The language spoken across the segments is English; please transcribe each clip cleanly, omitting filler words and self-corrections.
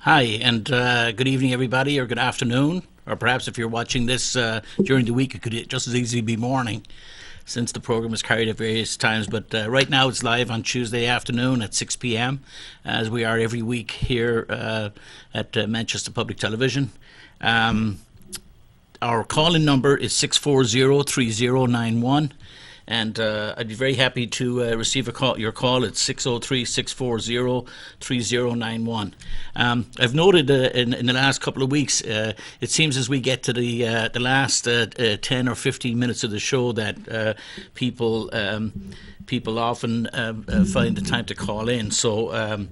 Hi, and good evening, everybody, or good afternoon, or perhaps if you're watching this during the week, it could just as easily be morning, since the program is carried at various times. But right now, it's live on Tuesday afternoon at 6 p.m., as we are every week here at Manchester Public Television. Our call-in number is 640-3091. And I'd be very happy to receive your call at 603-640-3091. I've noted in the last couple of weeks, it seems as we get to the last 10 or 15 minutes of the show that people often find the time to call in. So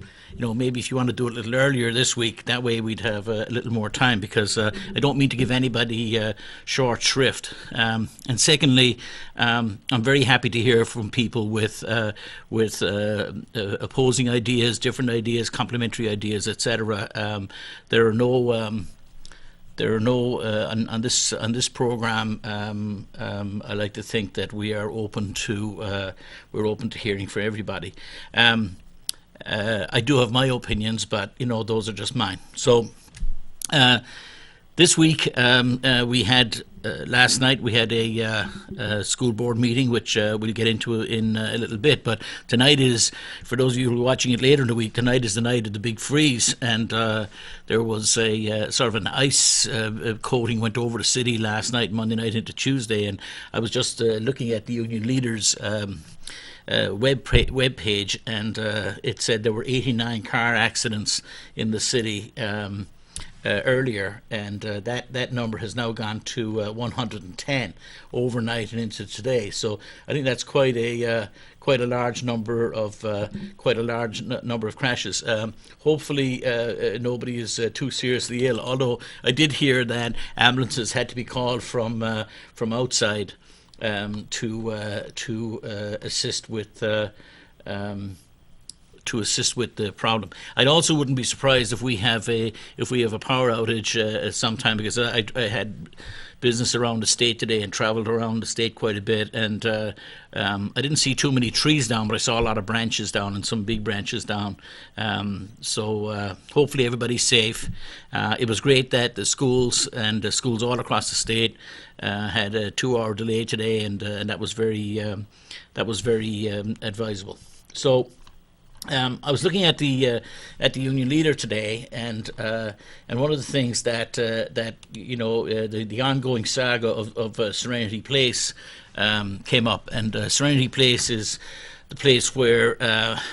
maybe if you want to do it a little earlier this week, that way we'd have a little more time, because I don't mean to give anybody short shrift. And secondly, I'm very happy to hear from people with opposing ideas, different ideas, complementary ideas, etc. There are no on this program. I like to think that we are open to hearing from everybody. I do have my opinions, but those are just mine. So this week we had last night we had a school board meeting, which we'll get into in a little bit. But tonight is, for those of you who are watching it later in the week, tonight is the night of the big freeze, and there was a sort of an ice coating went over the city last night, Monday night into Tuesday, and I was just looking at the union leaders' web page, and it said there were 89 car accidents in the city earlier, and that number has now gone to 110 overnight and into today. So I think that's quite a large number of crashes. Hopefully nobody is too seriously ill. Although I did hear that ambulances had to be called from outside to assist with the problem. I also wouldn't be surprised if we have a power outage at some time, because I had business around the state today and travelled around the state quite a bit, and I didn't see too many trees down, but I saw a lot of branches down, and some big branches down. So hopefully everybody's safe. It was great that the schools all across the state had a 2-hour delay today, and that was very advisable. So I was looking at the union leader today, and one of the things that the ongoing saga of Serenity Place came up, and Serenity Place is the place where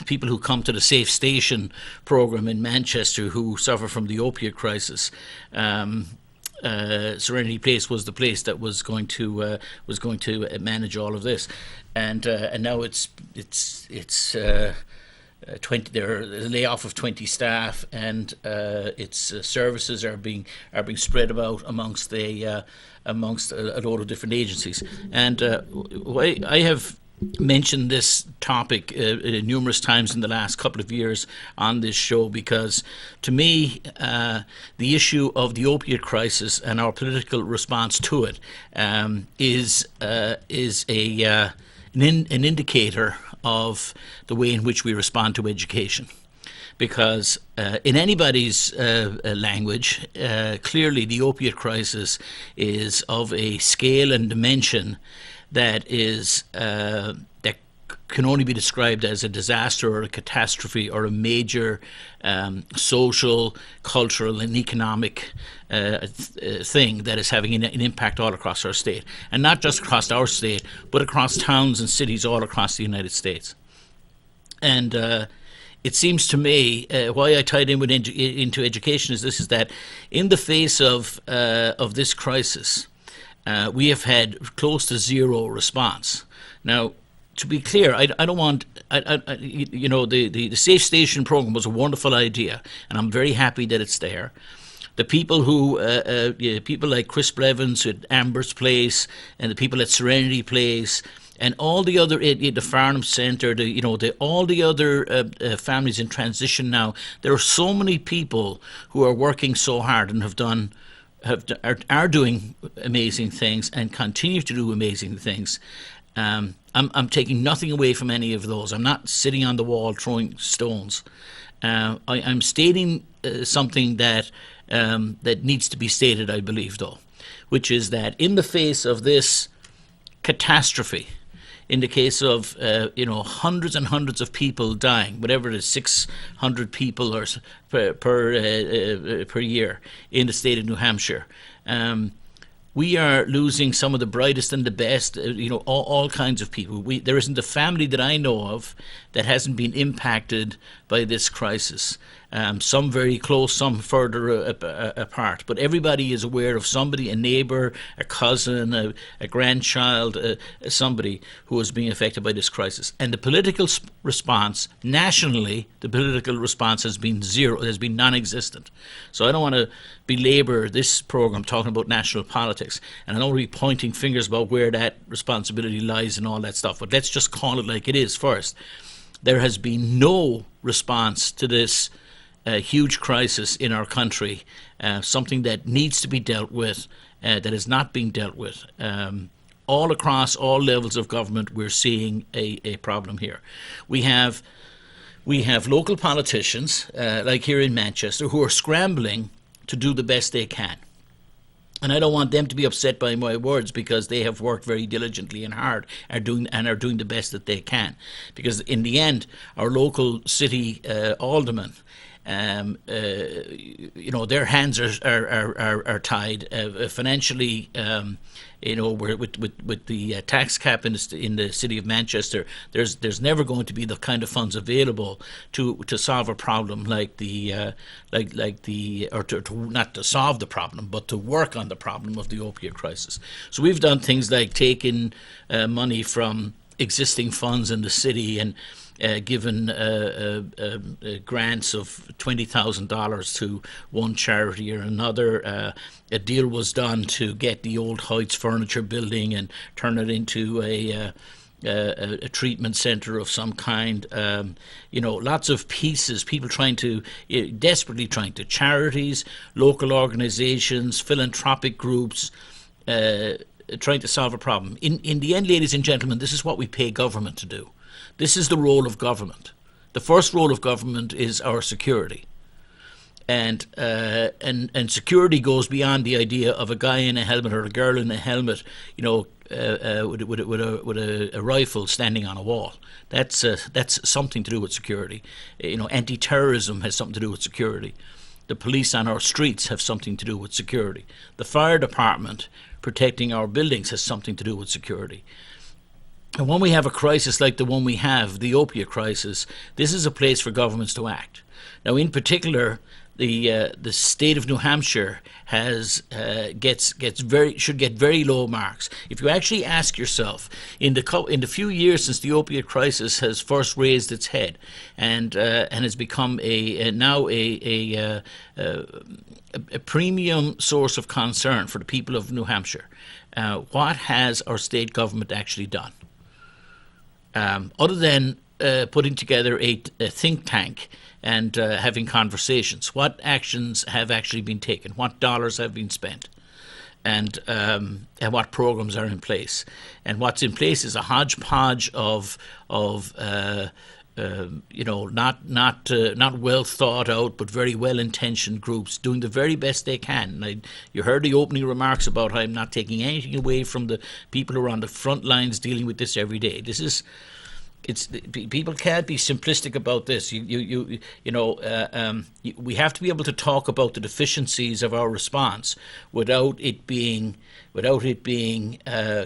people who come to the Safe Station program in Manchester who suffer from the opiate crisis. Serenity Place was the place that was going to manage all of this, and now it's 20. There's a layoff of 20 staff, and its services are being spread about amongst a load of different agencies. And I have mentioned this topic numerous times in the last couple of years on this show, because to me the issue of the opiate crisis and our political response to it is an indicator of the way in which we respond to education. Because in anybody's language, clearly the opiate crisis is of a scale and dimension that can only be described as a disaster or a catastrophe or a major social, cultural and economic thing that is having an impact all across our state. And not just across our state, but across towns and cities all across the United States. And it seems to me, why I tied in into education is this, is that in the face of this crisis, we have had close to zero response. Now, to be clear, I don't want, the Safe Station program was a wonderful idea, and I'm very happy that it's there. The people people like Chris Blevins at Amber's Place, and the people at Serenity Place, and all the other, the Farnham Centre, all the other families in transition now. There are so many people who are working so hard and are doing amazing things and continue to do amazing things. I'm taking nothing away from any of those. I'm not sitting on the wall throwing stones. I'm stating something that that needs to be stated, I believe, though, which is that in the face of this catastrophe, in the case of hundreds and hundreds of people dying, whatever it is, 600 people or per year in the state of New Hampshire. We are losing some of the brightest and the best, all kinds of people. There isn't a family that I know of that hasn't been impacted by this crisis. Some very close, some further apart. But everybody is aware of somebody, a neighbour, a cousin, a grandchild, somebody who is being affected by this crisis. And the political response, nationally, the political response has been zero, has been non-existent. So I don't want to belabor this programme talking about national politics. And I don't want to be pointing fingers about where that responsibility lies and all that stuff. But let's just call it like it is first. There has been no response to this huge crisis in our country, something that needs to be dealt with, that is not being dealt with. All across all levels of government, we're seeing a problem here. We have local politicians, like here in Manchester, who are scrambling to do the best they can. And I don't want them to be upset by my words, because they have worked very diligently and hard are doing the best that they can. Because in the end, our local city aldermen, their hands are tied financially. With the tax cap in the city of Manchester, there's never going to be the kind of funds available to solve a problem not to solve the problem, but to work on the problem of the opiate crisis. So we've done things like taking money from existing funds in the city and given grants of $20,000 to one charity or another. A deal was done to get the old Heights Furniture Building and turn it into a treatment center of some kind. Lots of pieces, people desperately trying to, charities, local organizations, philanthropic groups, trying to solve a problem. In the end, ladies and gentlemen, this is what we pay government to do. This is the role of government. The first role of government is our security. And security goes beyond the idea of a guy in a helmet or a girl in a helmet, with a rifle standing on a wall. That's something to do with security. Anti-terrorism has something to do with security. The police on our streets have something to do with security. The fire department protecting our buildings has something to do with security. And when we have a crisis like the one we have, the opiate crisis, this is a place for governments to act. Now, in particular, the state of New Hampshire should get very low marks. If you actually ask yourself, in the few years since the opiate crisis has first raised its head and has become a premium source of concern for the people of New Hampshire, what has our state government actually done? Other than putting together a think tank and having conversations, what actions have actually been taken? What dollars have been spent? And what programs are in place? And what's in place is a hodgepodge of not well thought out but very well intentioned groups doing the very best they can. You heard the opening remarks about how I'm not taking anything away from the people who are on the front lines dealing with this every day. People can't be simplistic about this. We have to be able to talk about the deficiencies of our response without it being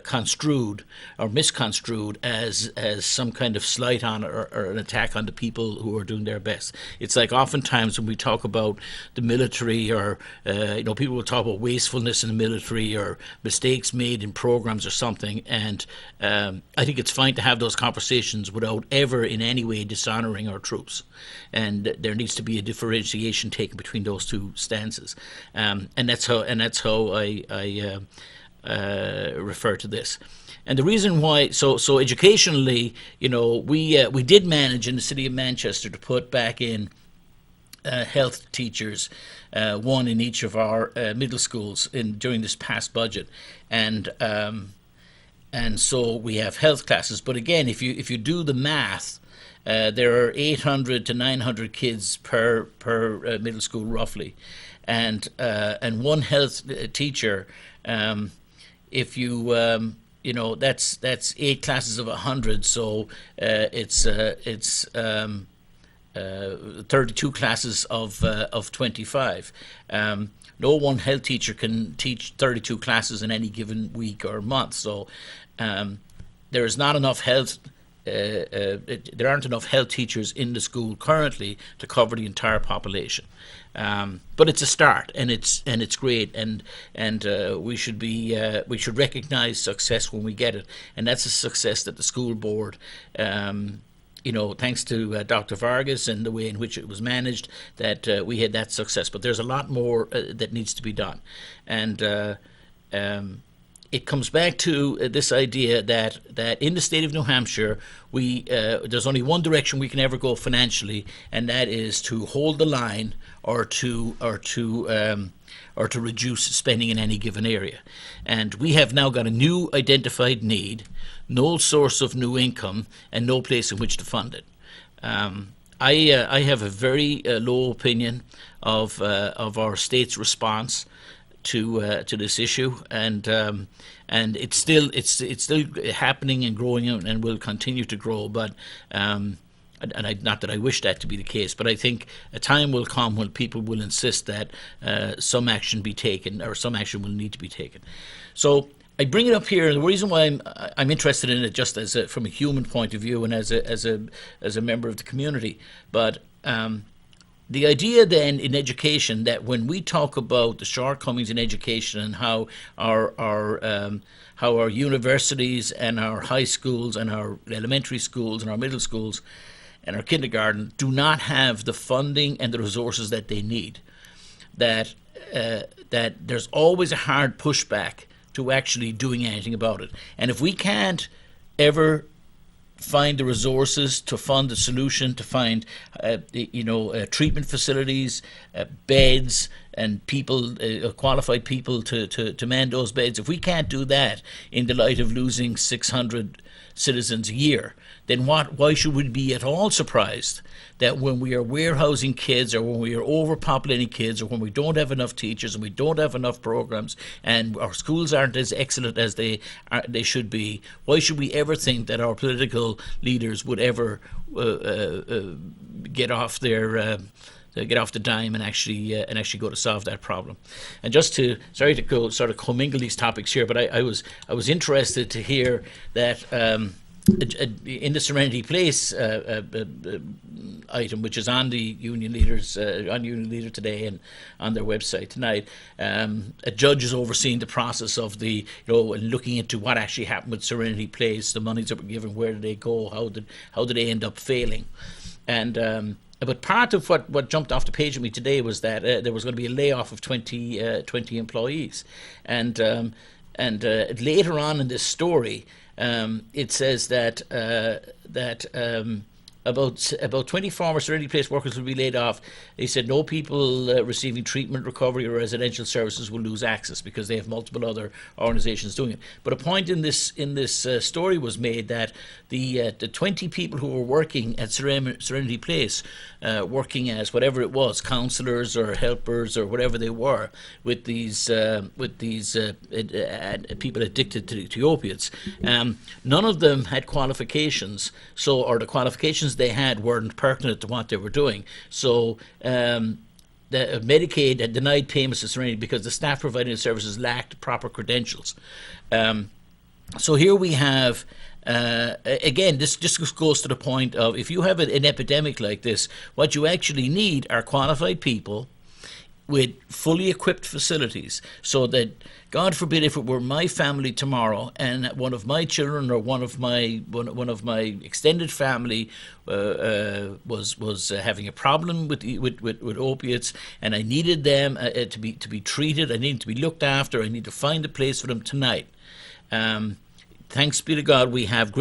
construed or misconstrued as some kind of slight on or an attack on the people who are doing their best. It's like oftentimes when we talk about the military or people will talk about wastefulness in the military or mistakes made in programs or something, and I think it's fine to have those conversations without ever in any way dishonoring our troops, and there needs to be a differentiation taken between those two stances, and that's how I refer to this. And the reason why, so educationally, we did manage in the city of Manchester to put back in health teachers, one in each of our middle schools during this past budget, and so we have health classes. But again, if you do the math, There are 800 to 900 kids per middle school roughly, and one health teacher. If you that's 8 classes of 100, so it's 32 classes of 25. No one health teacher can teach 32 classes in any given week or month. So there is not enough health. There aren't enough health teachers in the school currently to cover the entire population. But it's a start, and it's great, and we should recognise success when we get it, and that's a success that the school board. Thanks to Dr. Vargas and the way in which it was managed, that we had that success. But there's a lot more that needs to be done. And it comes back to this idea that in the state of New Hampshire, there's only one direction we can ever go financially, and that is to hold the line or to reduce spending in any given area. And we have now got a new identified need, no source of new income, and no place in which to fund it. I have a very low opinion of our state's response to this issue, and it's still happening and growing and will continue to grow. But not that I wish that to be the case, but I think a time will come when people will insist that some action be taken, or some action will need to be taken. So I bring it up here, and the reason why I'm interested in it, just from a human point of view and as a member of the community. But the idea then in education, that when we talk about the shortcomings in education and how our universities and our high schools and our elementary schools and our middle schools and our kindergarten do not have the funding and the resources that they need, that there's always a hard pushback to actually doing anything about it. And if we can't ever find the resources to fund the solution, to find treatment facilities, beds, and people, qualified people to man those beds, if we can't do that in the light of losing 600 citizens a year, then why should we be at all surprised that when we are warehousing kids, or when we are overpopulating kids, or when we don't have enough teachers and we don't have enough programs and our schools aren't as excellent as they should be, why should we ever think that our political leaders would ever get off the dime and actually go to solve that problem? And just sorry to go sort of commingle these topics here, but I was interested to hear that in the Serenity Place item, which is on the Union Leaders on Union Leader today and on their website tonight, a judge is overseeing the process of and looking into what actually happened with Serenity Place, the monies that were given, where did they go, how did they end up failing, and. But part of what jumped off the page at me today was that there was going to be a layoff of 20 employees, and later on in this story, it says that about 20 former Serenity Place workers will be laid off. They said no people receiving treatment, recovery, or residential services will lose access because they have multiple other organisations doing it. But a point in this story was made that the 20 people who were working at Serenity Place, working as whatever it was, counsellors or helpers or whatever they were, with these people addicted to opiates, none of them had qualifications. Or the qualifications they had weren't pertinent to what they were doing. So the Medicaid had denied payments to Serenity because the staff providing the services lacked proper credentials. So here we have, again, this just goes to the point of, if you have an epidemic like this, what you actually need are qualified people with fully equipped facilities, so that, God forbid, if it were my family tomorrow and one of my children or one of my extended family was having a problem with opiates, and I needed them to be treated, I needed to be looked after, I need to find a place for them tonight. Thanks be to God, we have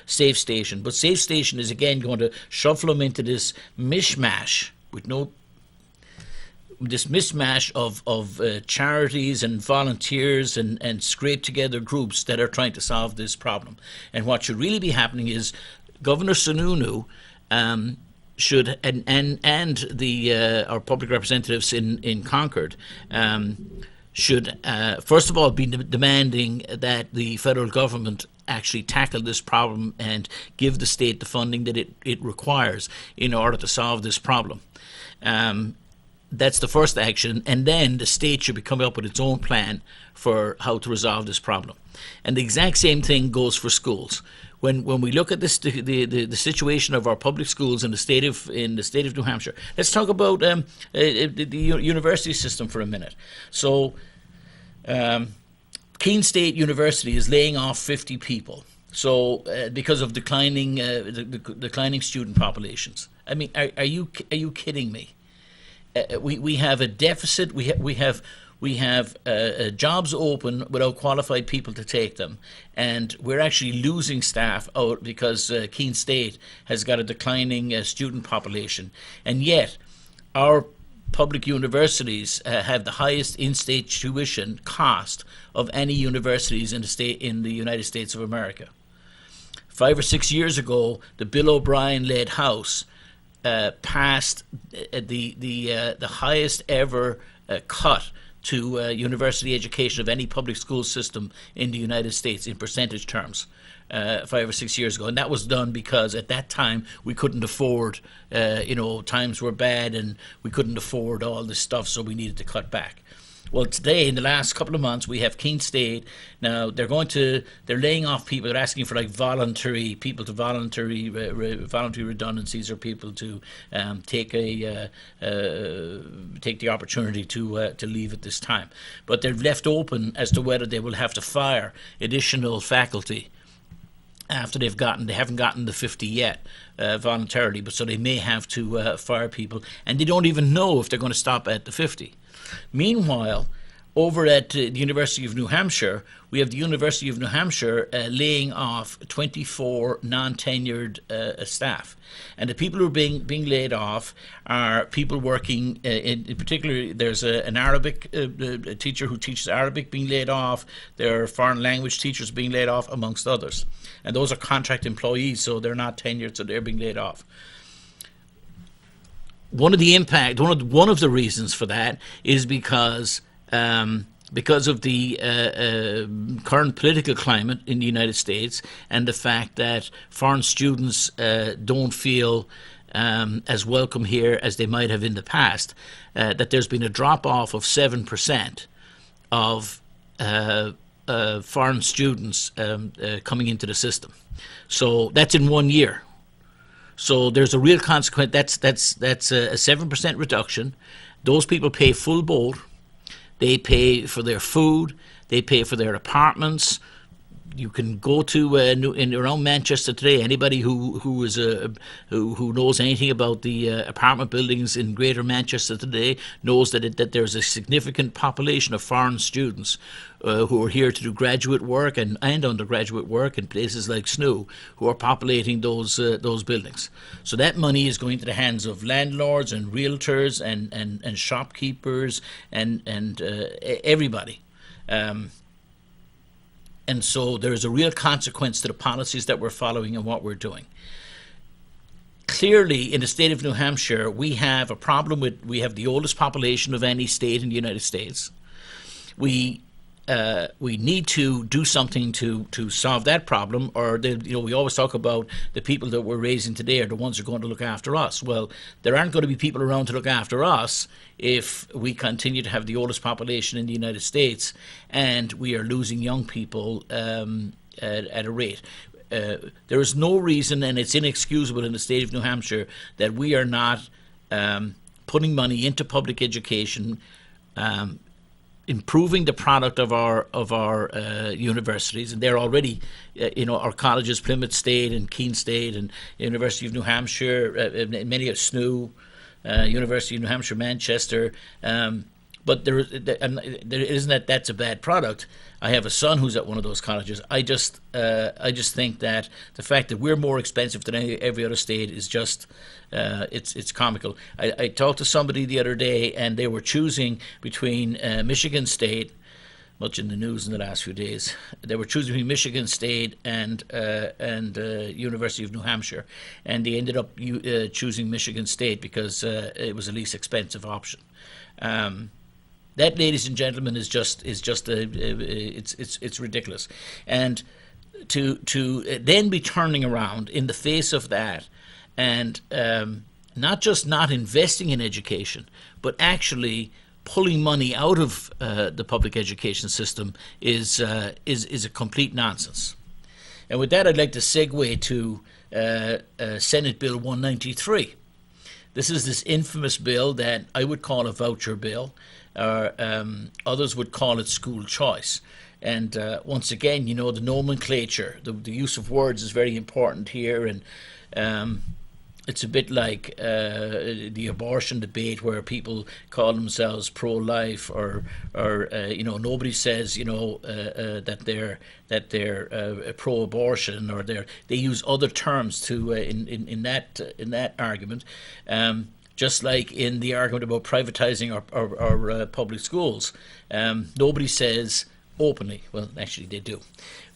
Safe Station, but Safe Station is again going to shuffle them into this mishmash of charities and volunteers and scrape together groups that are trying to solve this problem. And what should really be happening is Governor Sununu should and the our public representatives in Concord should first of all be demanding that the federal government actually tackle this problem and give the state the funding that it requires in order to solve this problem. That's the first action, and then the state should be coming up with its own plan for how to resolve this problem. And the exact same thing goes for schools. When we look at this, the situation of our public schools in the state of New Hampshire, let's talk about the university system for a minute. So, Keene State University is laying off 50 people. So, because of declining student populations. I mean, are you kidding me? We have a deficit. We have jobs open without qualified people to take them, and we're actually losing staff out because Keene State has got a declining student population, and yet our public universities have the highest in-state tuition cost of any universities in the United States of America. 5 or 6 years ago, the Bill O'Brien-led House passed the highest ever cut to university education of any public school system in the United States in percentage terms 5 or 6 years ago. And that was done because at that time we couldn't afford, times were bad and we couldn't afford all this stuff, so we needed to cut back. Well, today, in the last couple of months, we have Keene State. Now, they're laying off people. They're asking for voluntary redundancies, or people to take the opportunity to leave at this time. But they're left open as to whether they will have to fire additional faculty after they haven't gotten the 50 yet voluntarily, but so they may have to fire people, and they don't even know if they're going to stop at the 50. Meanwhile, over at the University of New Hampshire, we have the University of New Hampshire laying off 24 non-tenured staff. And the people who are being laid off are people working, in particular, there's an Arabic teacher who teaches Arabic being laid off. There are foreign language teachers being laid off, amongst others. And those are contract employees, so they're not tenured, so they're being laid off. One of the reasons for that is because of the current political climate in the United States, and the fact that foreign students don't feel as welcome here as they might have in the past. That there's been a drop off of 7% of foreign students coming into the system. So that's in 1 year. So there's a real consequence. That's a 7% reduction. Those people pay full boat. They pay for their food. They pay for their apartments. You can go to around Manchester today. Anybody who knows anything about the apartment buildings in Greater Manchester today knows that there's a significant population of foreign students who are here to do graduate work and undergraduate work in places like SNU, who are populating those buildings. So that money is going to the hands of landlords and realtors and shopkeepers and everybody. And so there's a real consequence to the policies that we're following and what we're doing. Clearly, in the state of New Hampshire, we have a problem we have the oldest population of any state in the United States. We need to do something to solve that problem, or we always talk about the people that we're raising today are the ones who are going to look after us. Well, there aren't going to be people around to look after us if we continue to have the oldest population in the United States and we are losing young people at a rate. There is no reason, and it's inexcusable in the state of New Hampshire, that we are not putting money into public education, improving the product of our universities, and they're already, our colleges, Plymouth State and Keene State and University of New Hampshire, many at SNU, University of New Hampshire, Manchester. But there isn't that's a bad product. I have a son who's at one of those colleges. I just think that the fact that we're more expensive than every other state is just it's comical. I talked to somebody the other day, and they were choosing between Michigan State, much in the news in the last few days. They were choosing between Michigan State and University of New Hampshire, and they ended up choosing Michigan State because it was the least expensive option. That, ladies and gentlemen, is just it's ridiculous, and to then be turning around in the face of that, and not just not investing in education, but actually pulling money out of the public education system is a complete nonsense. And with that, I'd like to segue to Senate Bill 193. This is this infamous bill that I would call a voucher bill, or others would call it school choice. And once again, you know, the nomenclature, the use of words is very important here, and it's a bit like the abortion debate where people call themselves pro-life, or you know, nobody says, you know, that they're pro-abortion, or they use other terms to in that argument. Just like in the argument about privatizing our public schools, nobody says openly. Well, actually, they do.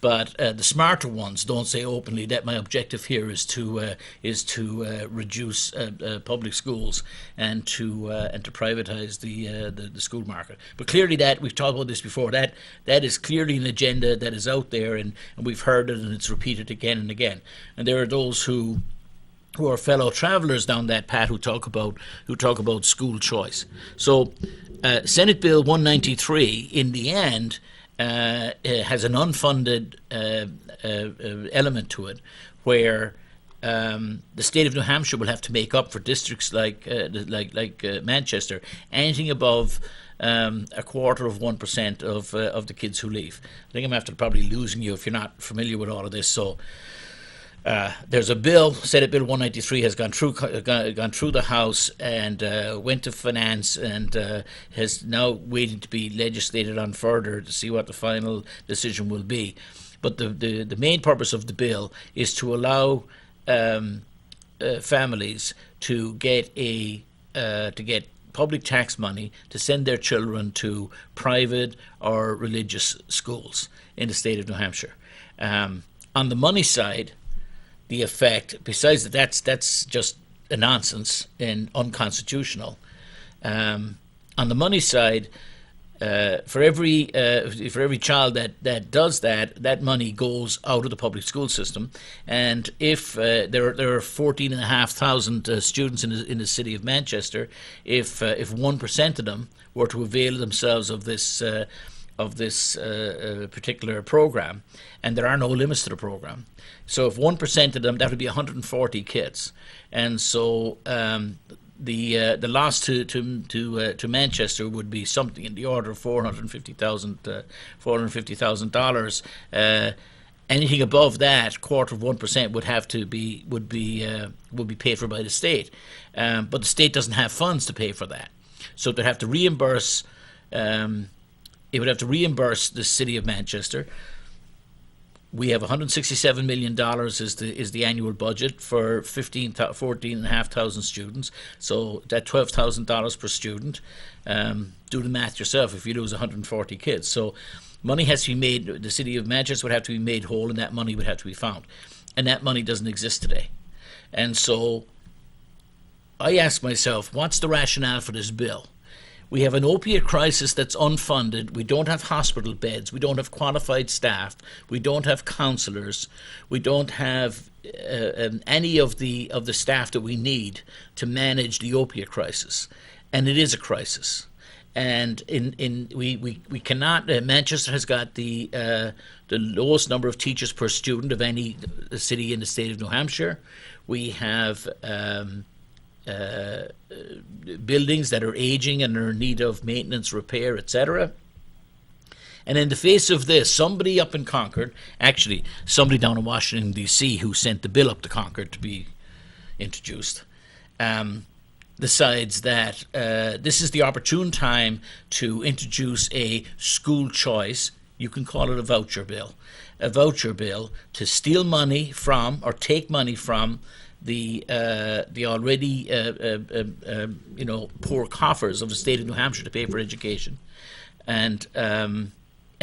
But the smarter ones don't say openly that my objective here is to reduce public schools and to privatize the school market. But clearly, that we've talked about this before. That is clearly an agenda that is out there, and we've heard it, and it's repeated again and again. And there are those who are fellow travelers down that path who talk about school choice. So, Senate Bill 193, in the end, has an unfunded element to it, where the state of New Hampshire will have to make up for districts like Manchester anything above 1/4% of the kids who leave. I think I'm after probably losing you if you're not familiar with all of this. So. There's a bill, Senate Bill 193, has gone through the House and went to Finance, and has now waiting to be legislated on further to see what the final decision will be. But the main purpose of the bill is to allow families to get public tax money to send their children to private or religious schools in the state of New Hampshire. On the money side, the effect, besides that's just a nonsense and unconstitutional. On the money side, for every child that does that money goes out of the public school system. And if there are 14,500 students in the city of Manchester, if 1% of them were to avail themselves of this particular program, and there are no limits to the program. So if 1% of them, that would be 140 kids, and so the loss to Manchester would be something in the order of $450,000. Anything above that, 1/4% would be paid for by the state, but the state doesn't have funds to pay for that, so they'd have to reimburse. It would have to reimburse the city of Manchester. We have $167 million is the annual budget for 14,500 students. So that's $12,000 per student. Do the math yourself if you lose 140 kids. So money has to be made. The city of Manchester would have to be made whole, and that money would have to be found. And that money doesn't exist today. And so I ask myself, what's the rationale for this bill? We have an opiate crisis that's unfunded. We don't have hospital beds. We don't have qualified staff. We don't have counsellors. We don't have any of the staff that we need to manage the opiate crisis, and it is a crisis. And we cannot. Manchester has got the lowest number of teachers per student of any city in the state of New Hampshire. We have buildings that are aging and are in need of maintenance, repair, etc. And in the face of this, somebody up in Concord, actually somebody down in Washington, D.C., who sent the bill up to Concord to be introduced, decides that this is the opportune time to introduce a school choice. You can call it a voucher bill to steal money from, or take money from, the already poor coffers of the state of New Hampshire to pay for education, and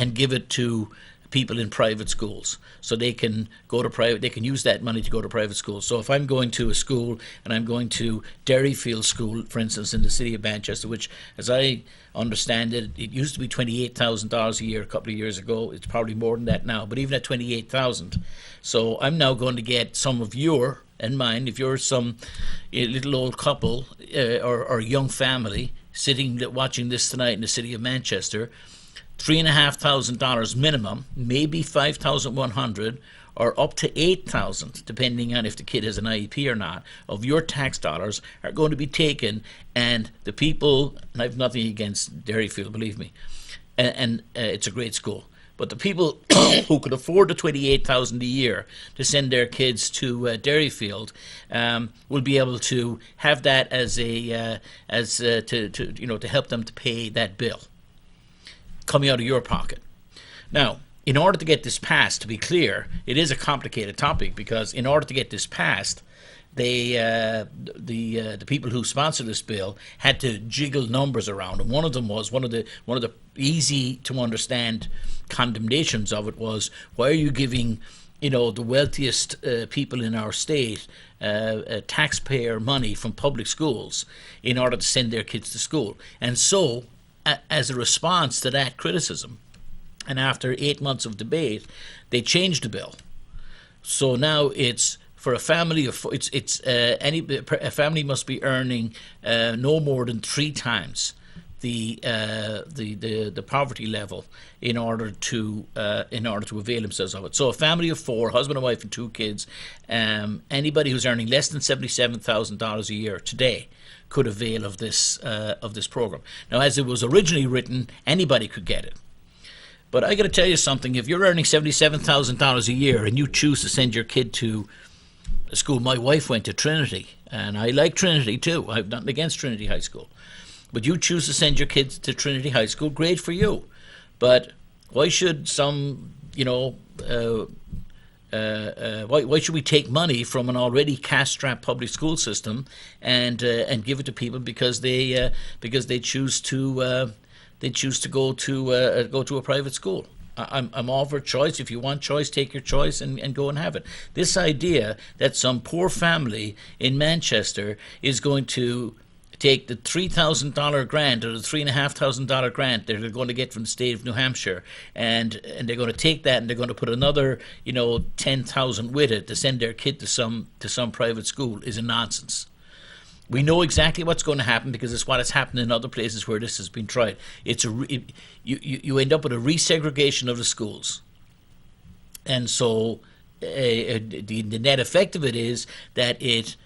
and give it to people in private schools, so they can go to private. They can use that money to go to private schools. So if I'm going to a school and I'm going to Derryfield School, for instance, in the city of Manchester, which, as I understand it, it used to be $28,000 a year a couple of years ago. It's probably more than that now, but even at 28,000, so I'm now going to get some of your and mine. If you're some little old couple or young family sitting watching this tonight in the city of Manchester, $3,500 minimum, maybe 5,100, or up to 8,000, depending on if the kid has an IEP or not, of your tax dollars are going to be taken. And the people, and I have nothing against Derryfield, believe me, and it's a great school, but the people who could afford the 28,000 a year to send their kids to Derryfield will be able to have that as to help them to pay that bill coming out of your pocket. Now, in order to get this passed, to be clear, it is a complicated topic, because in order to get this passed, the people who sponsored this bill had to jiggle numbers around, and one of them was one of the easy to understand condemnations of it was, why are you giving the wealthiest people in our state taxpayer money from public schools in order to send their kids to school? And so, as a response to that criticism, and after 8 months of debate, they changed the bill. So now it's for a family of a family must be earning no more than 3 times the poverty level in order to avail themselves of it. So a family of 4, husband and wife and 2 kids, anybody who's earning less than $77,000 a year today could avail of this program. Now, as it was originally written, anybody could get it. But I got to tell you something. If you're earning $77,000 a year and you choose to send your kid to a school, my wife went to Trinity, and I like Trinity too. I've nothing against Trinity High School. But you choose to send your kids to Trinity High School, great for you. But why should why should we take money from an already cash-strapped public school system and give it to people because they choose to go to a private school? I'm all for choice. If you want choice, take your choice and go and have it. This idea that some poor family in Manchester is going to take the $3,000 grant or the $3,500 grant they're going to get from the state of New Hampshire, and they're going to take that and they're going to put another 10,000 with it to send their kid to some private school is a nonsense. We know exactly what's going to happen because it's what has happened in other places where this has been tried. You end up with a resegregation of the schools, and so the net effect of it is that it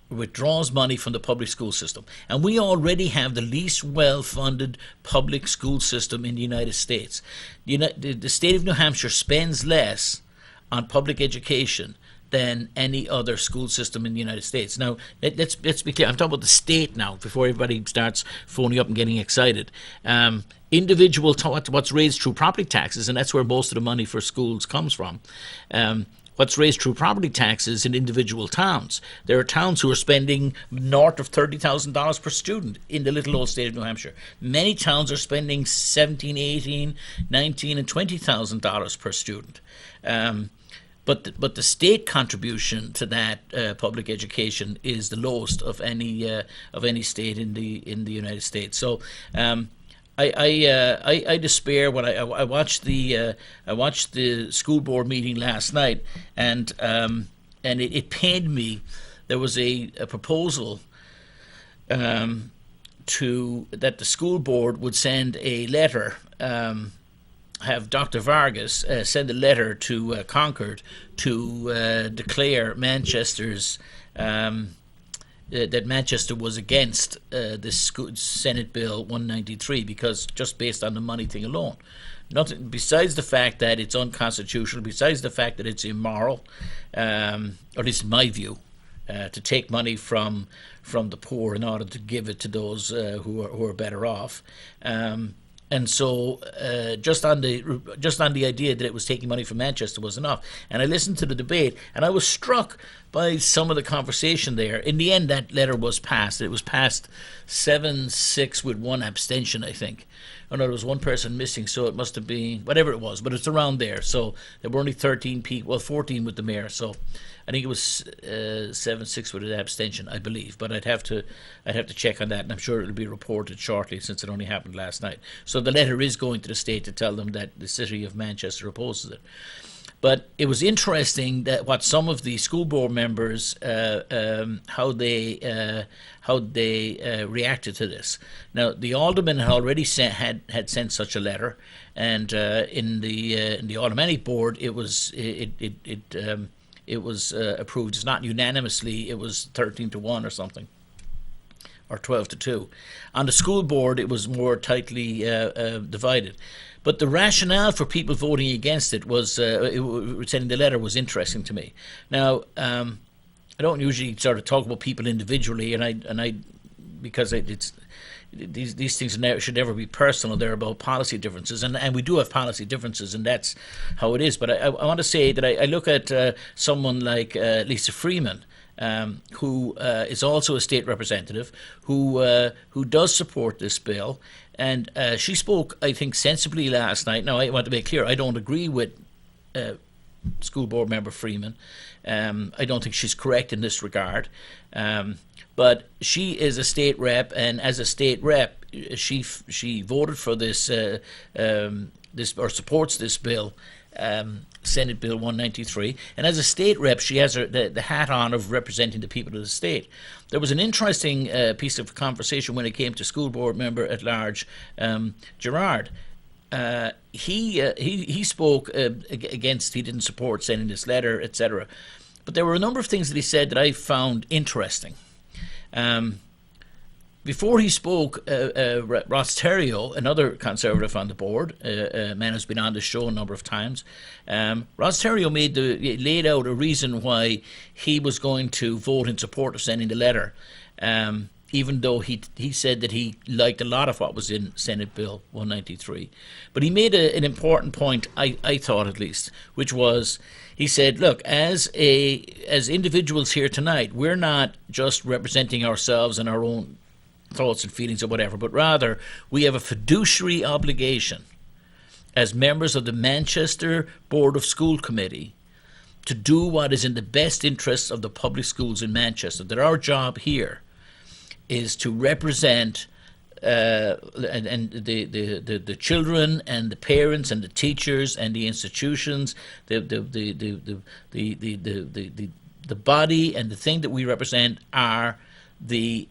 withdraws money from the public school system. And we already have the least well-funded public school system in the United States. The state of New Hampshire spends less on public education than any other school system in the United States. Now, let's be clear. I'm talking about the state now, before everybody starts phoning up and getting excited. Individual, what's raised through property taxes, and that's where most of the money for schools comes from. What's raised through property taxes in individual towns. There are towns who are spending north of $30,000 per student in the little old state of New Hampshire. Many towns are spending $17,000, $18,000, $19,000, and $20,000 per student. But the state contribution to that public education is the lowest of any state in the United States. So I despair when I watched the school board meeting last night, and it pained me. There was a proposal that the school board would send a letter. Have Dr. Vargas send a letter to Concord to declare Manchester's that Manchester was against this Senate Bill 193 because just based on the money thing alone. Nothing besides the fact that it's unconstitutional, besides the fact that it's immoral, or at least in my view, to take money from the poor in order to give it to those who are better off. And so, just on the idea that it was taking money from Manchester was enough. And I listened to the debate, and I was struck by some of the conversation there. In the end, that letter was passed. It was passed 7-6 with one abstention, I think. Oh no, there was one person missing, so it must have been whatever it was, but it's around there. So there were only 13 people, well, 14 with the mayor. So I think it was 7-6 with an abstention, I believe. But I'd have to check on that, and I'm sure it'll be reported shortly since it only happened last night. So the letter is going to the state to tell them that the city of Manchester opposes it. But it was interesting that what some of the school board members, how they reacted to this. Now, the alderman had already had sent such a letter, and in the automatic board, it was approved. It's not unanimously. It was 13-1 or something, or 12-2. On the school board, it was more tightly divided. But the rationale for people voting against it was sending the letter was interesting to me. Now, I don't usually sort of talk about people individually, because it's these things should never be personal. They're about policy differences, and we do have policy differences, and that's how it is. But I want to say that I look at someone like Lisa Freeman, who is also a state representative, who does support this bill, and she spoke, I think, sensibly last night. Now, I want to make clear, I don't agree with school board member Freeman. I don't think she's correct in this regard. But she is a state rep, and as a state rep, she voted for this or supports this bill, Senate Bill 193. And as a state rep, she has the hat on of representing the people of the state. There was an interesting piece of conversation when it came to school board member at large, Gerard. He spoke against. He didn't support sending this letter, etc. But there were a number of things that he said that I found interesting. Before he spoke, Ross Terrio, another Conservative on the board, a man who's been on the show a number of times, Ross Terrio laid out a reason why he was going to vote in support of sending the letter, even though he said that he liked a lot of what was in Senate Bill 193. But he made an important point, I thought at least, which was, he said, look, as individuals here tonight, we're not just representing ourselves and our own thoughts and feelings or whatever, but rather we have a fiduciary obligation as members of the Manchester Board of School Committee to do what is in the best interests of the public schools in Manchester. That our job here is to represent and the children and the parents and the teachers and the institutions, the body and the thing that we represent are the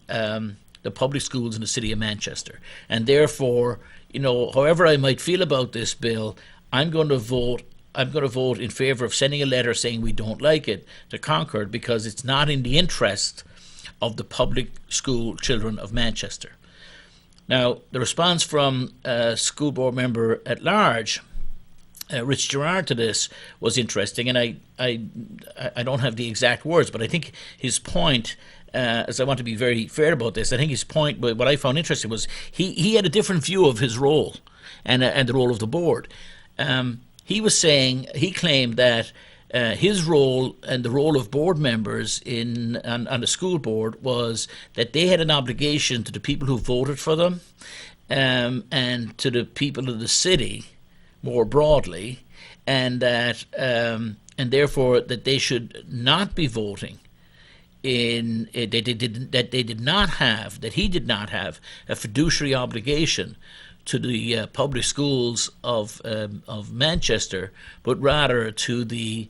public schools in the city of Manchester. And therefore, however I might feel about this bill, I'm going to vote in favour of sending a letter saying we don't like it to Concord, because it's not in the interest of the public school children of Manchester. Now, the response from school board member at large, Rich Gerard, to this was interesting, and I don't have the exact words, but I think his point, as I want to be very fair about this, I think his point, but what I found interesting was he had a different view of his role and the role of the board. He claimed that his role and the role of board members on the school board was that they had an obligation to the people who voted for them, and to the people of the city more broadly, and that and therefore that they should not be voting that he did not have a fiduciary obligation to the public schools of Manchester, but rather to the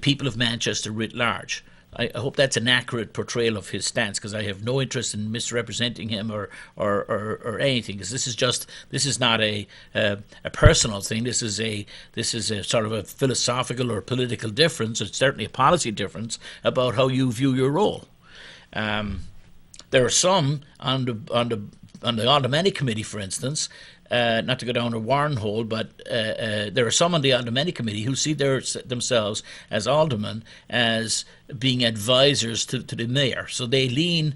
people of Manchester writ large. I hope that's an accurate portrayal of his stance, because I have no interest in misrepresenting him or anything. Because this is not a personal thing. This is a sort of a philosophical or political difference. It's certainly a policy difference about how you view your role. There are some on the Aldermanic Committee, for instance, not to go down a Warren hole, but there are some on the Aldermanic Committee who see themselves as aldermen as being advisors to the mayor. So they lean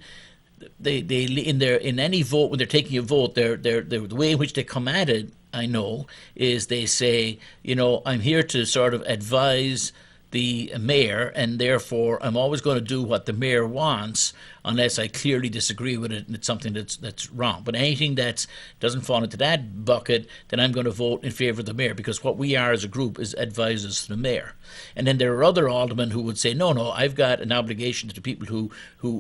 they in any vote when they're taking a vote, the way in which they come at it, I know, is they say, I'm here to sort of advise the mayor, and therefore I'm always going to do what the mayor wants unless I clearly disagree with it and it's something that's wrong. But anything that doesn't fall into that bucket, then I'm going to vote in favour of the mayor, because what we are as a group is advisors to the mayor. And then there are other aldermen who would say, no, I've got an obligation to the people who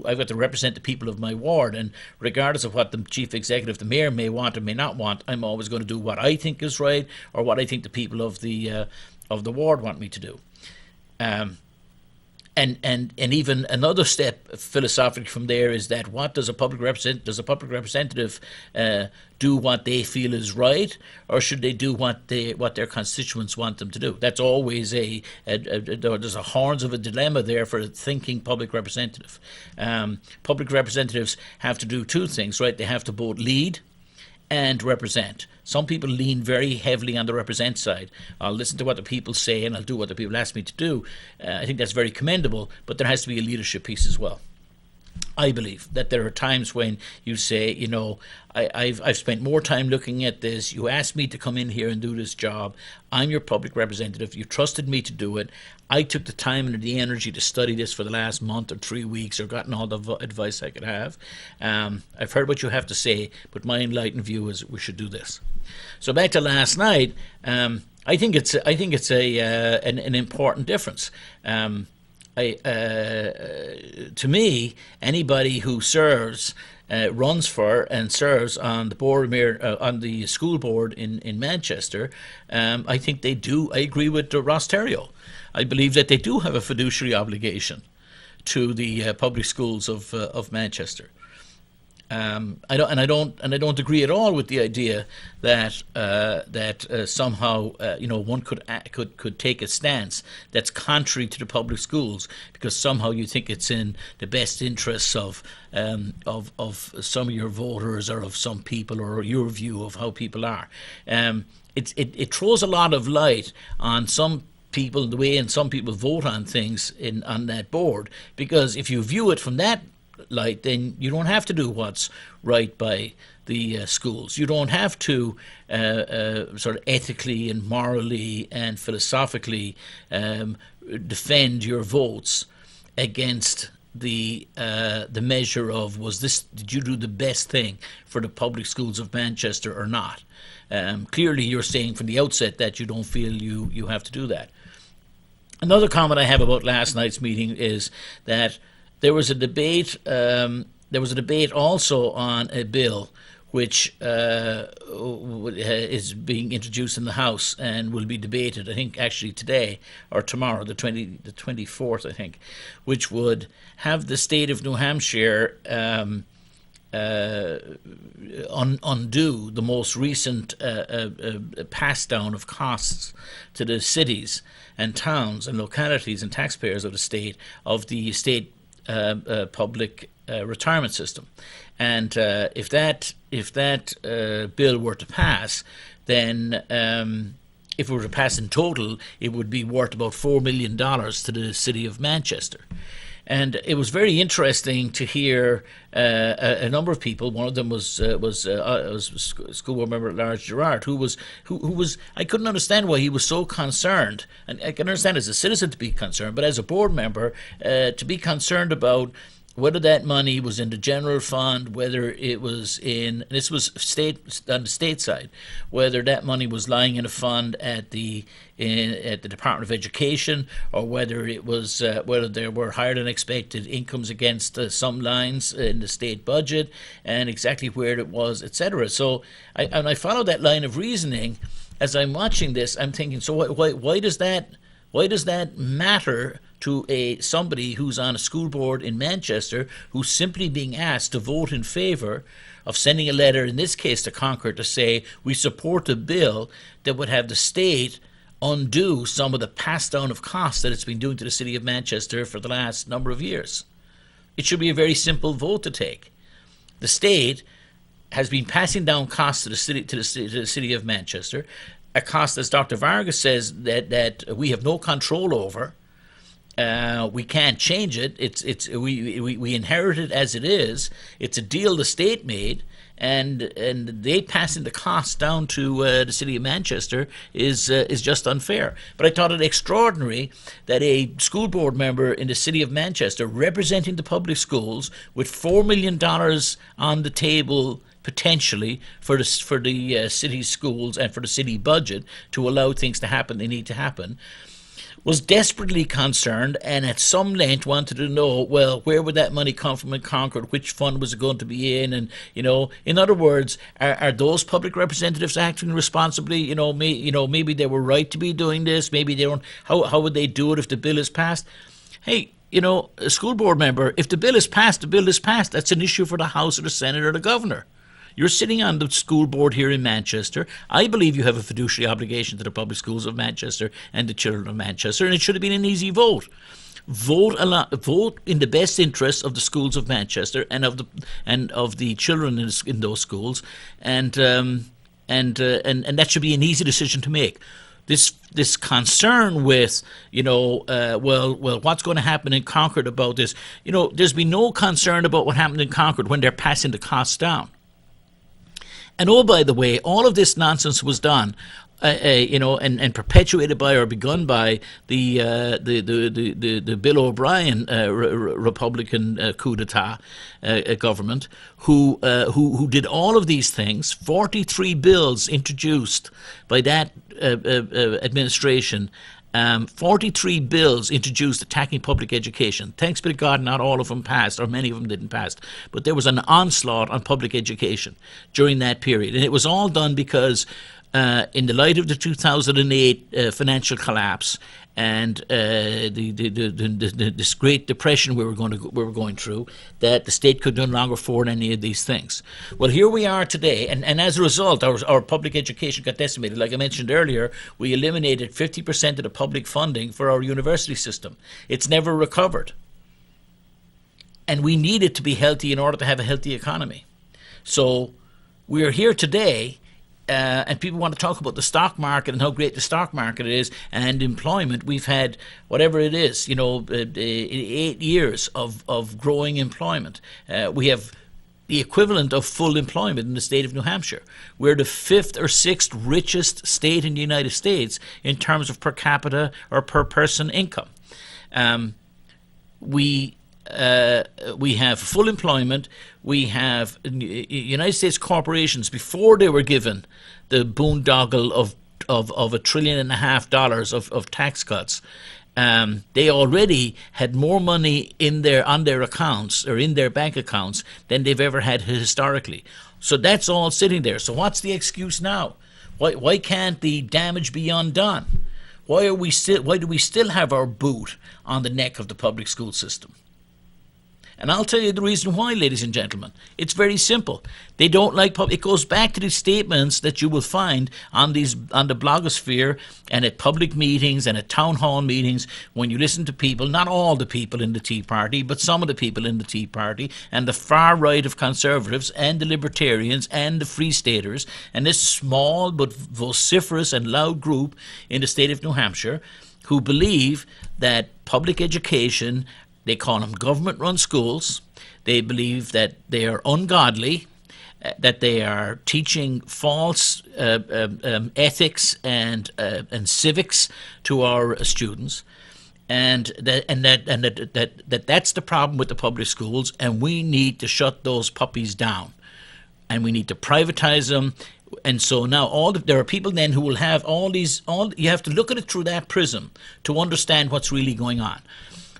I've got to represent the people of my ward, and regardless of what the chief executive, the mayor, may want or may not want, I'm always going to do what I think is right, or what I think the people of the ward want me to do. And even another step philosophically from there is that what does a public representative do what they feel is right, or should they do what their constituents want them to do? That's always there's a horns of a dilemma there for a thinking public representative. Public representatives have to do two things, right? They have to both lead and represent. Some people lean very heavily on the represent side. I'll listen to what the people say and I'll do what the people ask me to do. I think that's very commendable, but there has to be a leadership piece as well. I believe that there are times when you say, I've spent more time looking at this. You asked me to come in here and do this job. I'm your public representative. You trusted me to do it. I took the time and the energy to study this for the last month or 3 weeks, or gotten all the advice I could have. I've heard what you have to say, but my enlightened view is we should do this. So back to last night, I think it's an important difference. To me, anybody who serves, runs for and serves on the board, on the school board in Manchester, I think they do. I agree with Ross Terrio. I believe that they do have a fiduciary obligation to the public schools of Manchester. I don't agree at all with the idea that somehow one could take a stance that's contrary to the public schools because somehow you think it's in the best interests of some of your voters or of some people or your view of how people are. It throws a lot of light on some people, the way some people vote on things on that board, because if you view it from that light, then you don't have to do what's right by the schools. You don't have to sort of ethically and morally and philosophically defend your votes against the measure of did you do the best thing for the public schools of Manchester or not? Clearly you're saying from the outset that you don't feel you have to do that. Another comment I have about last night's meeting is that there was a debate. There was a debate also on a bill which is being introduced in the House and will be debated, I think, actually today or tomorrow, the 24th, I think, which would have the state of New Hampshire undo the most recent pass down of costs to the cities and towns and localities and taxpayers of the state public retirement system. And if that bill were to pass, then if it were to pass in total, it would be worth about $4 million to the city of Manchester. And it was very interesting to hear a number of people. One of them was school board member Lars Gerard, who was. I couldn't understand why he was so concerned. And I can understand as a citizen to be concerned, but as a board member, to be concerned about whether that money was in the general fund, whether it was this was on the state side, whether that money was lying in a fund at the Department of Education, or whether it was whether there were higher than expected incomes against some lines in the state budget, and exactly where it was, etc. So I follow that line of reasoning as I'm watching this. I'm thinking, so why does that matter to somebody who's on a school board in Manchester, who's simply being asked to vote in favour of sending a letter, in this case to Concord, to say we support a bill that would have the state undo some of the pass down of costs that it's been doing to the city of Manchester for the last number of years. It should be a very simple vote to take. The state has been passing down costs to the city of Manchester, a cost, as Dr. Vargas says, that we have no control over. We can't change it. We inherit it as it is. It's a deal the state made, and they passing the cost down to the city of Manchester is just unfair. But I thought it extraordinary that a school board member in the city of Manchester, representing the public schools, with $4 million on the table potentially for the city schools and for the city budget to allow things to happen they need to happen, was desperately concerned and at some length wanted to know, well, where would that money come from in Concord? Which fund was it going to be in? And, in other words, are those public representatives acting responsibly? Maybe they were right to be doing this. Maybe they don't. How would they do it if the bill is passed? Hey, a school board member, if the bill is passed, the bill is passed. That's an issue for the House or the Senate or the governor. You're sitting on the school board here in Manchester. I believe you have a fiduciary obligation to the public schools of Manchester and the children of Manchester, and it should have been an easy vote. Vote in the best interests of the schools of Manchester and of the children in those schools, and that should be an easy decision to make. This concern with what's going to happen in Concord about this? There's been no concern about what happened in Concord when they're passing the costs down. And oh, by the way, all of this nonsense was done, and perpetuated by or begun by the Bill O'Brien Republican coup d'état government, who did all of these things. 43 bills introduced by that administration. 43 bills introduced attacking public education. Thanks be to God, not all of them passed, or many of them didn't pass. But there was an onslaught on public education during that period. And it was all done because in the light of the 2008 financial collapse and this Great Depression we were going through, that the state could no longer afford any of these things. Well, here we are today, and as a result, our public education got decimated. Like I mentioned earlier, we eliminated 50% of the public funding for our university system. It's never recovered. And we need it to be healthy in order to have a healthy economy. So we are here today. And people want to talk about the stock market and how great the stock market is and employment. We've had whatever it is, 8 years of growing employment. We have the equivalent of full employment in the state of New Hampshire. We're the 5th or 6th richest state in the United States in terms of per capita or per person income. We have full employment. We have United States corporations, before they were given the boondoggle of $1.5 trillion of tax cuts. They already had more money on their accounts or in their bank accounts than they've ever had historically. So that's all sitting there. So what's the excuse now? Why can't the damage be undone? Why do we still have our boot on the neck of the public school system? And I'll tell you the reason why, ladies and gentlemen. It's very simple. They don't like public. It goes back to the statements that you will find on the blogosphere and at public meetings and at town hall meetings when you listen to people, not all the people in the Tea Party, but some of the people in the Tea Party and the far right of conservatives and the libertarians and the Free Staters and this small but vociferous and loud group in the state of New Hampshire who believe that public education, they call them government-run schools. They believe that they are ungodly, that they are teaching false ethics and civics to our students, and that's the problem with the public schools. And we need to shut those puppies down, and we need to privatize them. And so now there are people then who will have you have to look at it through that prism to understand what's really going on.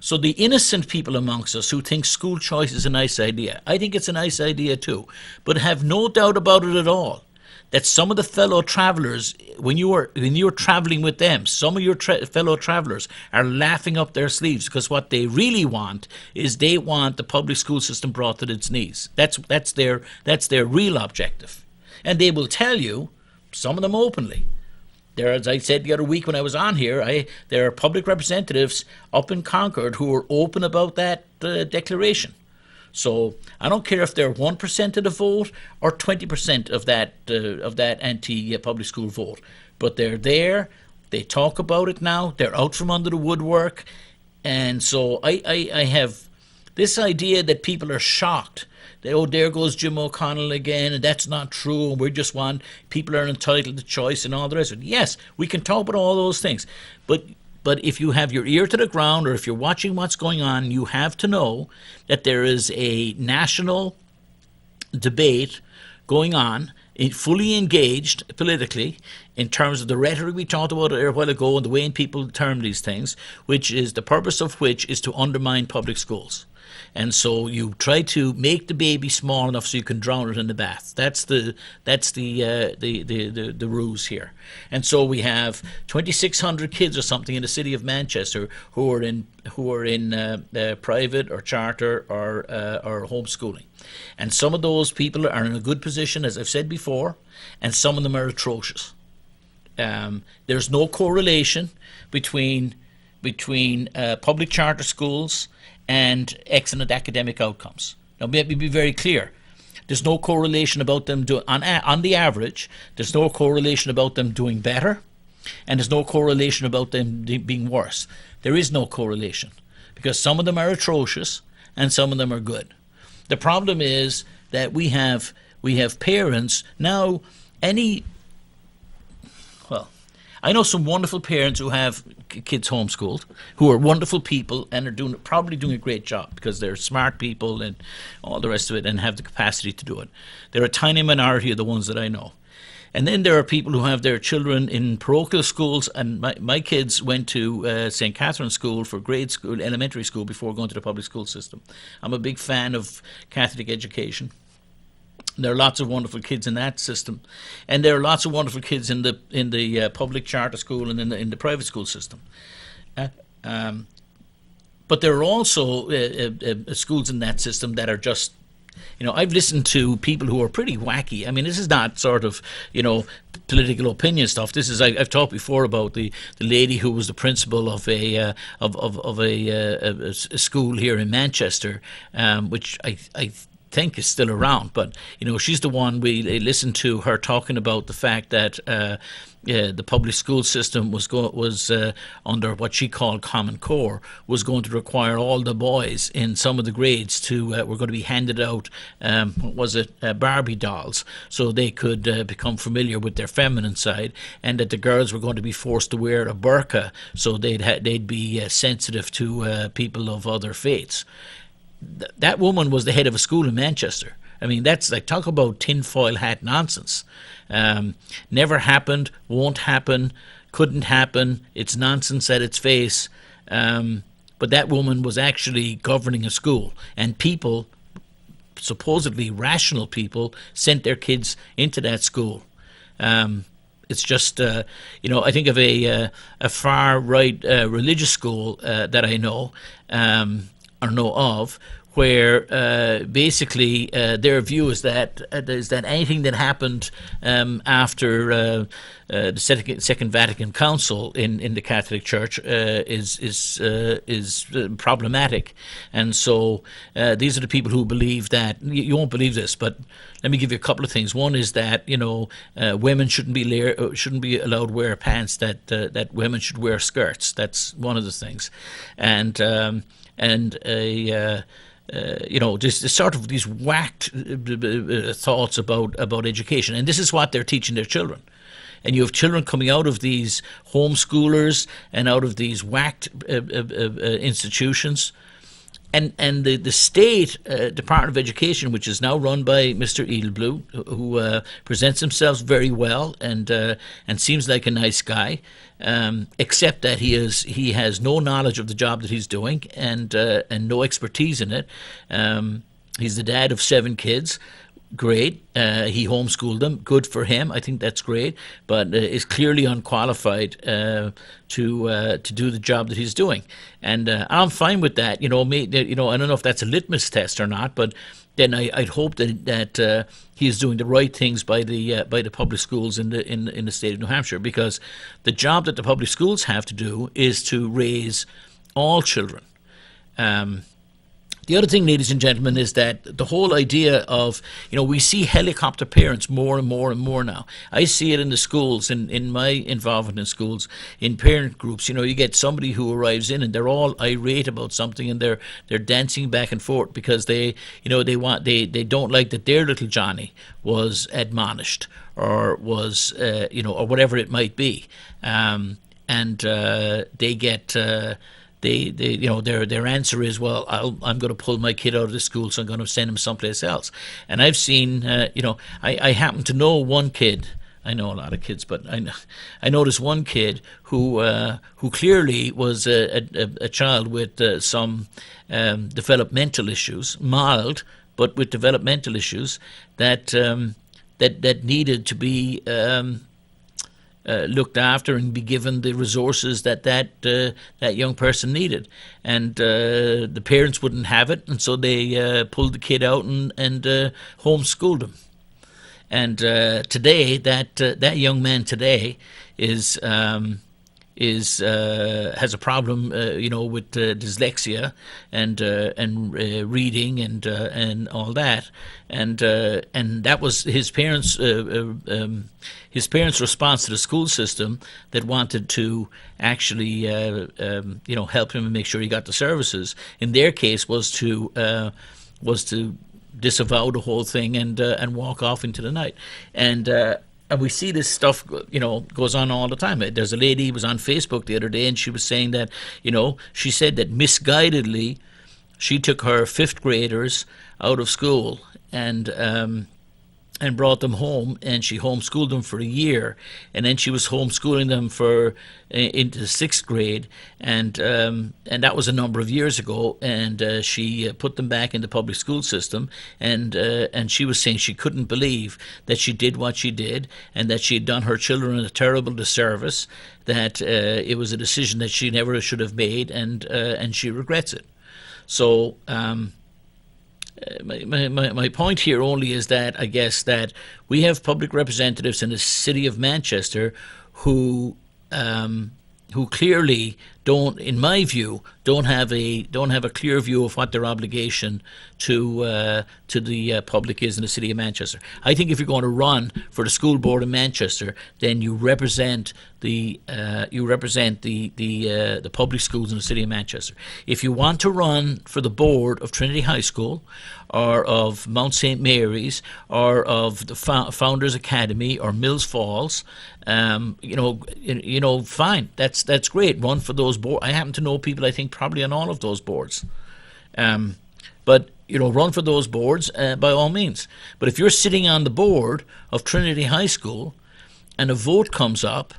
So the innocent people amongst us who think school choice is a nice idea, I think it's a nice idea too, but have no doubt about it at all that some of the fellow travelers, when you're traveling with them, some of your fellow travelers are laughing up their sleeves because what they really want is they want the public school system brought to its knees. That's their real objective, and they will tell you, some of them openly. There, as I said the other week when I was on here, there are public representatives up in Concord who are open about that declaration. So I don't care if they're 1% of the vote or 20% of that anti-public school vote, but they're there. They talk about it now. They're out from under the woodwork. And so I have this idea that people are shocked that, oh, there goes Jim O'Connell again, and that's not true, and we just want people are entitled to choice and all the rest of it. Yes, we can talk about all those things, but if you have your ear to the ground, or if you're watching what's going on, you have to know that there is a national debate going on, fully engaged politically, in terms of the rhetoric we talked about a while ago and the way in people term these things, which is the purpose of which is to undermine public schools. And so you try to make the baby small enough so you can drown it in the bath. That's the ruse here. And so we have 2,600 kids or something in the city of Manchester who are in private or charter or homeschooling. And some of those people are in a good position, as I've said before, and some of them are atrocious. There's no correlation between public charter schools and excellent academic outcomes. Now, let me be very clear. There's no correlation about them on the average. There's no correlation about them doing better, and there's no correlation about them being worse. There is no correlation because some of them are atrocious and some of them are good. The problem is that we have parents now. I know some wonderful parents who have kids homeschooled, who are wonderful people and are probably doing a great job because they're smart people and all the rest of it and have the capacity to do it. They're a tiny minority of the ones that I know. And then there are people who have their children in parochial schools, and my kids went to St. Catherine's School for grade school, elementary school, before going to the public school system. I'm a big fan of Catholic education. There are lots of wonderful kids in that system, and there are lots of wonderful kids in the public charter school and in the private school system. But there are also schools in that system that are just, I've listened to people who are pretty wacky. I mean, this is not sort of, political opinion stuff. This is I've talked before about the lady who was the principal of a school here in Manchester, which I think is still around, but she's the one we listened to her talking about the fact that the public school system was under what she called Common Core, was going to require all the boys in some of the grades to were going to be handed out Barbie dolls so they could become familiar with their feminine side, and that the girls were going to be forced to wear a burqa so they'd be sensitive to people of other faiths. That woman was the head of a school in Manchester. I mean, that's like, talk about tinfoil hat nonsense. Never happened, won't happen, couldn't happen. It's nonsense at its face. But that woman was actually governing a school, and people, supposedly rational people, sent their kids into that school. It's just, I think of a far right religious school that I know. Or know of, where basically their view is that anything that happened after the Second Vatican Council in the Catholic Church is problematic, and so these are the people who believe that. You won't believe this, but let me give you a couple of things. One is that women shouldn't be allowed to wear pants. That women should wear skirts. That's one of the things, and just sort of these whacked thoughts about education, and this is what they're teaching their children. And you have children coming out of these homeschoolers and out of these whacked institutions. And the state Department of Education, which is now run by Mr. Edelblue, who presents himself very well and seems like a nice guy, except that he has no knowledge of the job that he's doing and no expertise in it. He's the dad of 7 kids. Great. He homeschooled them. Good for him. I think that's great. But is clearly unqualified to do the job that he's doing. And I'm fine with that. I don't know if that's a litmus test or not, but then I'd hope that he is doing the right things by the public schools in the state of New Hampshire, because the job that the public schools have to do is to raise all children. The other thing, ladies and gentlemen, is that the whole idea of, we see helicopter parents more and more and more now. I see it in the schools, in my involvement in schools, in parent groups. You get somebody who arrives in and they're all irate about something, and they're dancing back and forth because they don't like that their little Johnny was admonished or was, or whatever it might be. And they get. Their answer is, well, I'm going to pull my kid out of the school, so I'm going to send him someplace else. And I've seen, I happen to know one kid. I know a lot of kids, but I noticed one kid who clearly was a child with some developmental issues, mild, but with developmental issues that needed to be looked after and be given the resources that young person needed, and the parents wouldn't have it, and so they pulled the kid out and homeschooled him. And today, that young man today is has a problem, with dyslexia and reading and all that, and that was his parents' response to the school system that wanted to actually help him and make sure he got the services. In their case, was to disavow the whole thing and walk off into the night. And we see this stuff, goes on all the time. There's a lady who was on Facebook the other day, and she was saying that, she said that misguidedly she took her fifth graders out of school and brought them home, and she homeschooled them for a year, and then she was homeschooling them for into the sixth grade, and that was a number of years ago, and she put them back in the public school system, and she was saying she couldn't believe that she did what she did, and that she had done her children a terrible disservice, that it was a decision that she never should have made, and she regrets it. So. My point here only is that I guess that we have public representatives in the city of Manchester who clearly don't, in my view, don't have a clear view of what their obligation to the public is in the city of Manchester. I think if you're going to run for the school board in Manchester, then you represent the public schools in the city of Manchester. If you want to run for the board of Trinity High School, or of Mount St. Mary's, or of the Founders Academy, or Mills Falls, fine. That's great. Run for those boards. I happen to know people, I think, probably on all of those boards. But run for those boards by all means. But if you're sitting on the board of Trinity High School, and a vote comes up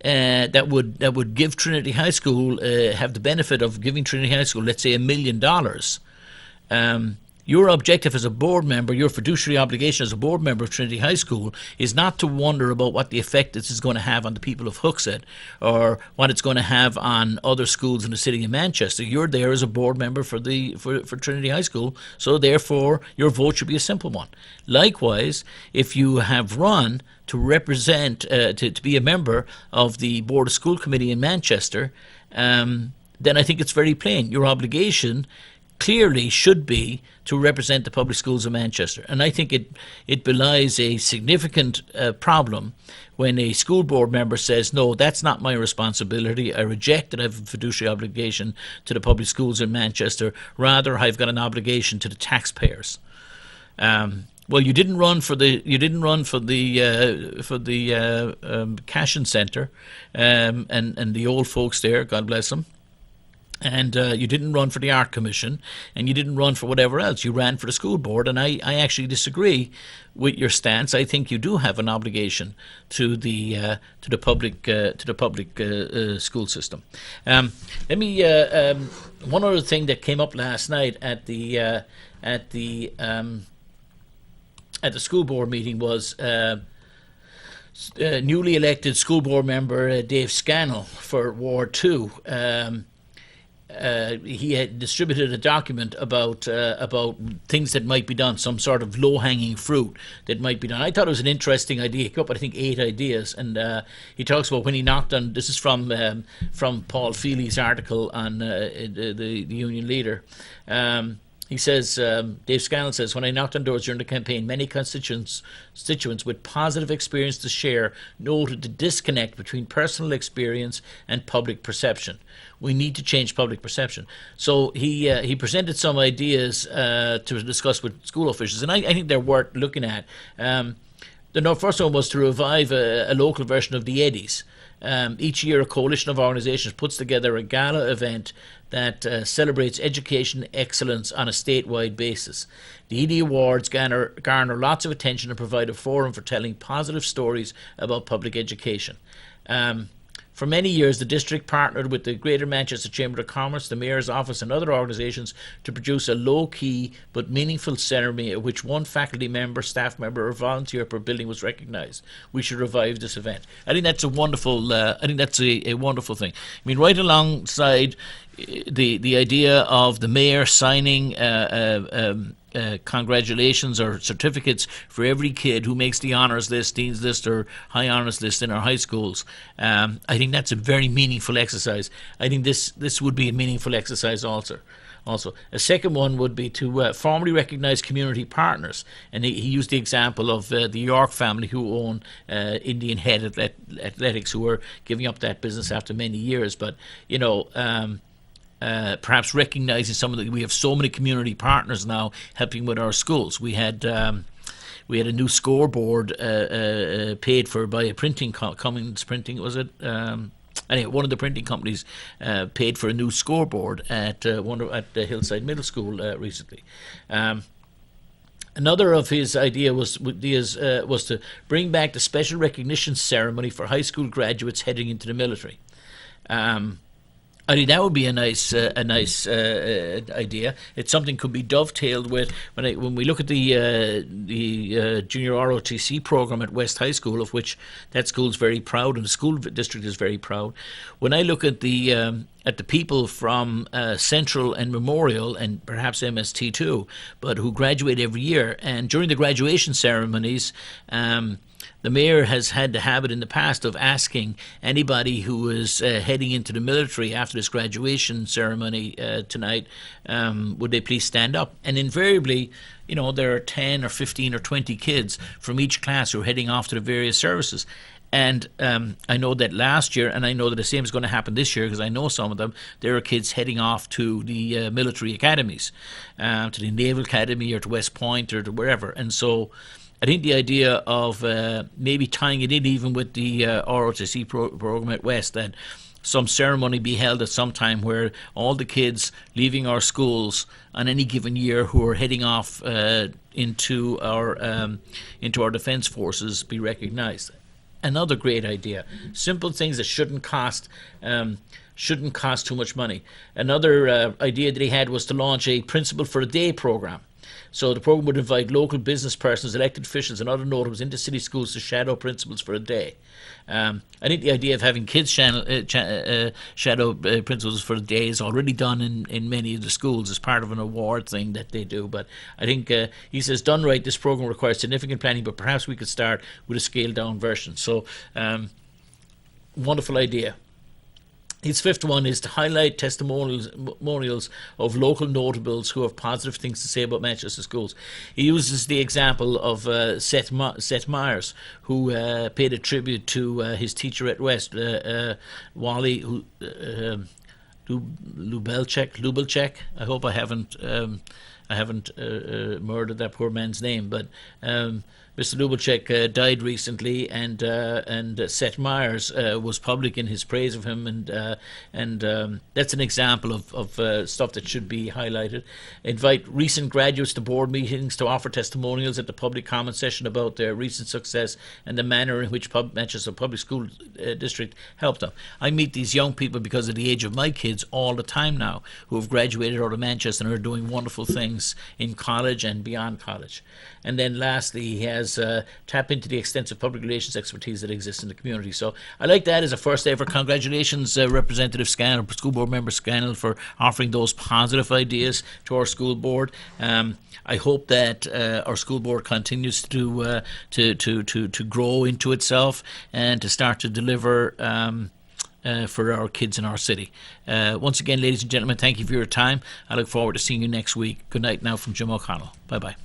that would give Trinity High School have the benefit of giving Trinity High School, let's say, $1 million. Your objective as a board member, your fiduciary obligation as a board member of Trinity High School, is not to wonder about what the effect this is going to have on the people of Hooksett, or what it's going to have on other schools in the city of Manchester. You're there as a board member for Trinity High School, so therefore your vote should be a simple one. Likewise, if you have run to represent, to be a member of the Board of School Committee in Manchester, then I think it's very plain. Your obligation clearly should be to represent the public schools of Manchester. And I think it belies a significant problem when a school board member says, no, that's not my responsibility. I reject that I have a fiduciary obligation to the public schools in Manchester. Rather, I've got an obligation to the taxpayers. Well, you didn't run for the Cashin Centre, and the old folks there, God bless them. And you didn't run for the Art Commission, and you didn't run for whatever else. You ran for the school board, and I actually disagree with your stance. I think you do have an obligation to the public school system. Let me one other thing that came up last night at the school board meeting was newly elected school board member Dave Scannell for Ward 2. He had distributed a document about things that might be done, some sort of low-hanging fruit that might be done. I thought it was an interesting idea. He came up with, I think, 8 ideas, and he talks about when he knocked on. This is from Paul Feely's article on the Union Leader. He says, Dave Scannell says, when I knocked on doors during the campaign, many constituents with positive experience to share noted the disconnect between personal experience and public perception. We need to change public perception. So he presented some ideas to discuss with school officials, and I think they're worth looking at. The first one was to revive a local version of the Eddies. Each year, a coalition of organisations puts together a gala event that celebrates education excellence on a statewide basis. The Edie Awards garner lots of attention and provide a forum for telling positive stories about public education. For many years, the district partnered with the Greater Manchester Chamber of Commerce, the Mayor's Office and other organisations to produce a low-key but meaningful ceremony at which one faculty member, staff member or volunteer per building was recognised. We should revive this event. I think that's a wonderful a wonderful thing. I mean, right alongside the idea of the Mayor signing congratulations or certificates for every kid who makes the honours list, dean's list or high honours list in our high schools. I think that's a very meaningful exercise. I think this would be a meaningful exercise also. A second one would be to formally recognise community partners. And he used the example of the York family who own Indian Head Athletics, who are giving up that business after many years. But, perhaps recognising we have so many community partners now helping with our schools. We had a new scoreboard paid for by a printing Cummins Printing, was it? Anyway, one of the printing companies paid for a new scoreboard at the Hillside Middle School recently. Another of his ideas was to bring back the special recognition ceremony for high school graduates heading into the military. I think that would be a nice idea. It's something could be dovetailed with when we look at the junior ROTC program at West High School, of which that school's very proud and the school district is very proud. When I look at the people from Central and Memorial and perhaps MST too, but who graduate every year, and during the graduation ceremonies, the Mayor has had the habit in the past of asking anybody who is heading into the military after this graduation ceremony tonight, would they please stand up? And invariably, there are 10 or 15 or 20 kids from each class who are heading off to the various services. And I know that last year, and I know that the same is going to happen this year because I know some of them, there are kids heading off to the military academies, to the Naval Academy or to West Point or to wherever. And so I think the idea of maybe tying it in even with the ROTC program at West, that some ceremony be held at some time where all the kids leaving our schools on any given year who are heading off into our defence forces be recognised. Another great idea. Simple things that shouldn't cost too much money. Another idea that he had was to launch a Principal for a Day program. So the program would invite local business persons, elected officials and other notables into city schools to shadow principals for a day. I think the idea of having kids shadow principals for a day is already done in many of the schools as part of an award thing that they do. But I think he says, done right, this program requires significant planning, but perhaps we could start with a scaled down version. So wonderful idea. His fifth one is to highlight testimonials of local notables who have positive things to say about Manchester schools. He uses the example of Seth Myers, who paid a tribute to his teacher at West, Wally Lubelchek. I hope I haven't murdered that poor man's name, but Mr. Lubelchek died recently, and Seth Myers was public in his praise of him, and that's an example of stuff that should be highlighted. Invite recent graduates to board meetings to offer testimonials at the public comment session about their recent success and the manner in which Manchester Public School District helped them. I meet these young people because of the age of my kids all the time now, who have graduated out of Manchester and are doing wonderful things in college and beyond college. And then lastly, he has tap into the extensive public relations expertise that exists in the community. So I like that as a first ever. Congratulations, Representative Scannell, School Board Member Scannell, for offering those positive ideas to our school board. I hope that our school board continues to grow into itself and to start to deliver for our kids in our city. Once again, ladies and gentlemen, thank you for your time. I look forward to seeing you next week. Good night now from Jim O'Connell. Bye-bye.